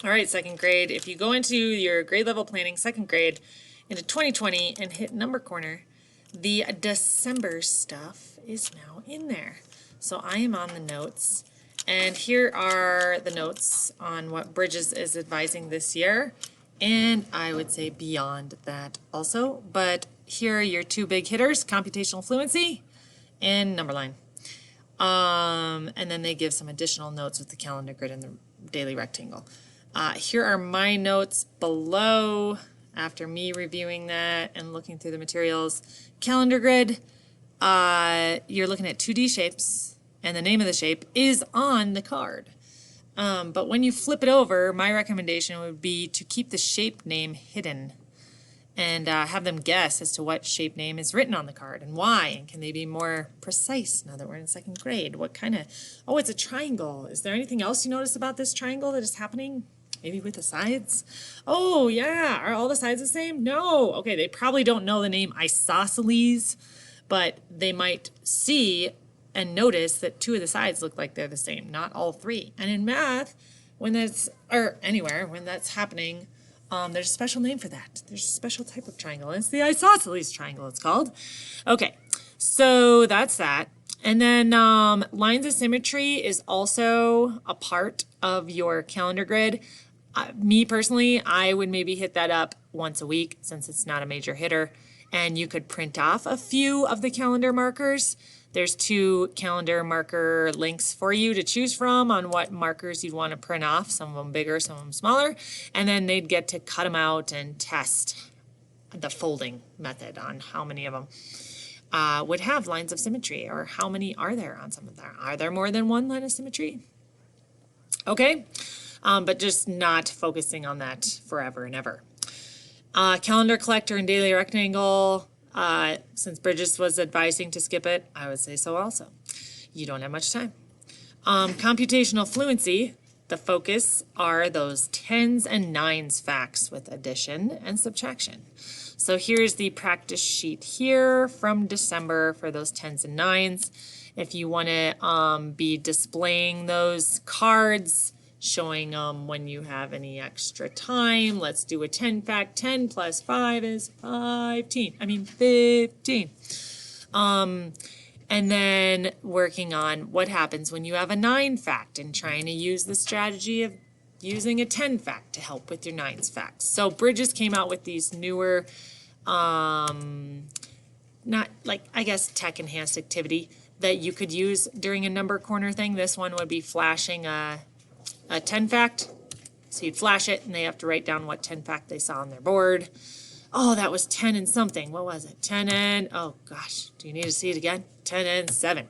All right, second grade. If you go into your grade level planning, second grade, into 2020 and hit number corner, the December stuff is now in there. So I am on the notes. And here are the notes on what Bridges is advising this year. And I would say beyond that also. But here are your two big hitters, computational fluency and number line. And then they give some additional notes with the calendar grid and the daily rectangle. Here are my notes below after me reviewing that and looking through the materials. Calendar grid, you're looking at 2D shapes, and the name of the shape is on the card. But when you flip it over, my recommendation would be to keep the shape name hidden and have them guess as to what shape name is written on the card and why, and can they be more precise now that we're in second grade? What kind of, oh, it's a triangle. Is there anything else you notice about this triangle that is happening? Maybe with the sides? Oh, yeah. Are all the sides the same? No. Okay, they probably don't know the name isosceles, but they might see and notice that two of the sides look like they're the same, not all three. And in math, when that's, or anywhere, when that's happening, there's a special name for that. There's a special type of triangle. It's the isosceles triangle, it's called. Okay, so that's that. And then lines of symmetry is also a part of your calendar grid. Me personally, I would maybe hit that up once a week since it's not a major hitter. And you could print off a few of the calendar markers. There's 2 calendar marker links for you to choose from on what markers you'd want to print off, some of them bigger, some of them smaller, and then they'd get to cut them out and test the folding method on how many of them would have lines of symmetry, or how many are there on some of them. Are there more than one line of symmetry? Okay, but just not focusing on that forever and ever. Calendar collector and daily rectangle. Since Bridges was advising to skip it, I would say so also. You don't have much time. Computational fluency, the focus are those 10s and 9s facts with addition and subtraction. So here's the practice sheet here from December for those 10s and 9s. If you want to be displaying those cards, showing when you have any extra time. Let's do a 10 fact. 10 plus 5 is 15. And then working on what happens when you have a 9 fact and trying to use the strategy of using a 10 fact to help with your 9s facts. So Bridges came out with these newer, not like, I guess, tech enhanced activity that you could use during a number corner thing. This one would be flashing a 10 fact. So you'd flash it and they have to write down what 10 fact they saw on their board. Oh, that was 10 and something. What was it? 10 and, oh gosh, do you need to see it again? 10 and 7.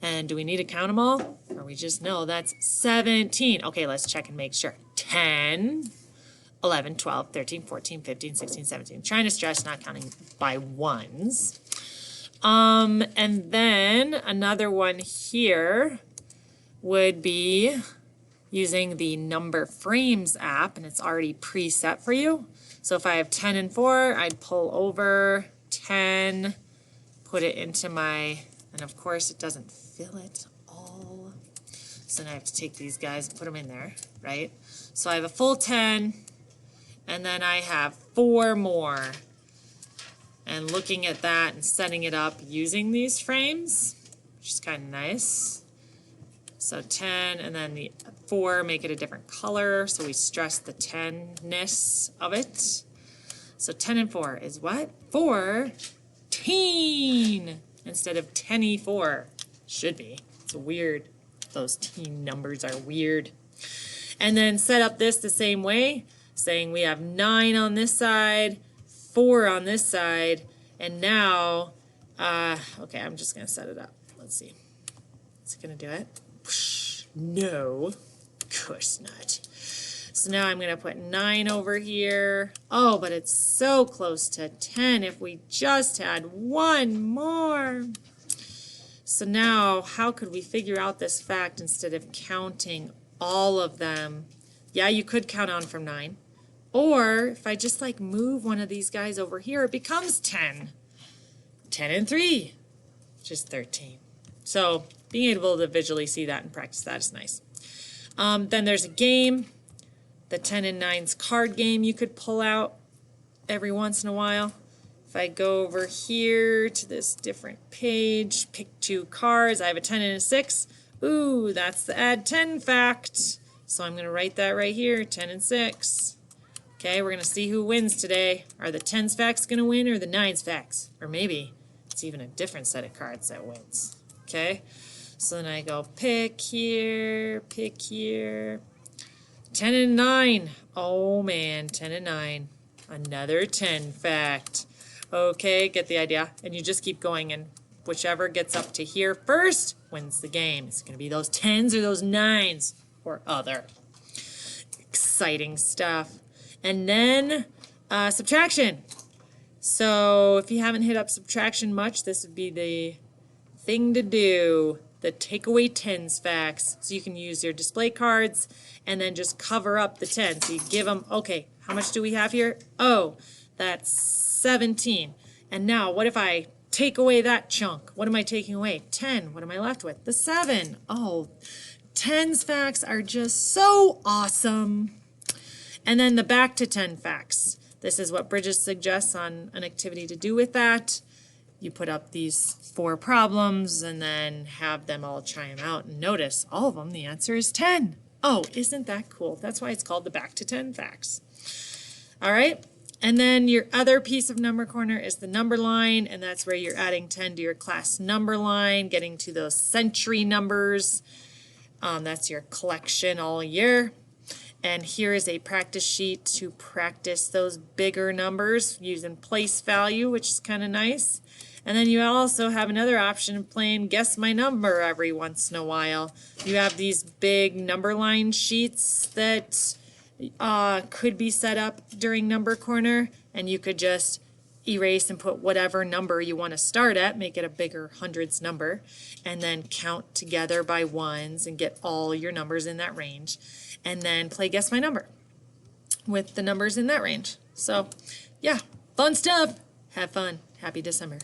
And do we need to count them all? Or we just know that's 17. Okay, let's check and make sure. 10, 11, 12, 13, 14, 15, 16, 17. Trying to stress not counting by ones. And then another one here would be using the Number Frames app, and it's already preset for you. So if I have 10 and 4, I'd pull over 10, put it into my, and of course it doesn't fill it all. So then I have to take these guys and put them in there, right? So I have a full 10, and then I have 4 more. And looking at that and setting it up using these frames, which is kind of nice. So 10 and then the 4, make it a different color. So we stress the 10-ness of it. So 10 and 4 is what? 14 instead of 10-4. Should be. It's weird. Those teen numbers are weird. And then set up this the same way, saying we have 9 on this side, 4 on this side, and now, okay, I'm just going to set it up. Let's see. Is it going to do it? No, of course not. So now I'm going to put 9 over here. Oh, but it's so close to 10 if we just had one more. So now, how could we figure out this fact instead of counting all of them? Yeah, you could count on from 9. Or if I just like move one of these guys over here, it becomes 10. 10 and 3, which is 13. So being able to visually see that and practice that is nice. Then there's a game. the 10 and 9's card game you could pull out every once in a while. If I go over here to this different page, pick 2 cards, I have a 10 and a 6. Ooh, that's the add 10 fact. So I'm going to write that right here, 10 and 6. Okay, we're going to see who wins today. Are the 10's facts going to win or the 9's facts? Or maybe it's even a different set of cards that wins. Okay, so then I go pick here, 10 and 9. Oh man, 10 and 9. Another 10 fact. Okay, get the idea. And you just keep going, and whichever gets up to here first wins the game. It's going to be those 10s or those 9s or other. Exciting stuff. And then subtraction. So if you haven't hit up subtraction much, this would be the thing to do. The takeaway 10s facts. So you can use your display cards and then just cover up the 10. So you give them, okay, how much do we have here? Oh, that's 17. And now what if I take away that chunk? What am I taking away? 10. What am I left with? The 7. Oh, 10's facts are just so awesome. And then the back to 10 facts. This is what Bridget suggests on an activity to do with that. You put up these 4 problems and then have them all chime out, and notice all of them, the answer is 10. Oh, isn't that cool? That's why it's called the back to 10 facts. All right, and then your other piece of number corner is the number line, and that's where you're adding 10 to your class number line, getting to those century numbers. That's your collection all year. And here is a practice sheet to practice those bigger numbers using place value, which is kind of nice. And then you also have another option of playing Guess My Number every once in a while. You have these big number line sheets that could be set up during Number Corner, and you could just erase and put whatever number you want to start at, make it a bigger hundreds number, and then count together by ones and get all your numbers in that range. And then play Guess My Number with the numbers in that range. So, yeah, fun stuff. Have fun. Happy December.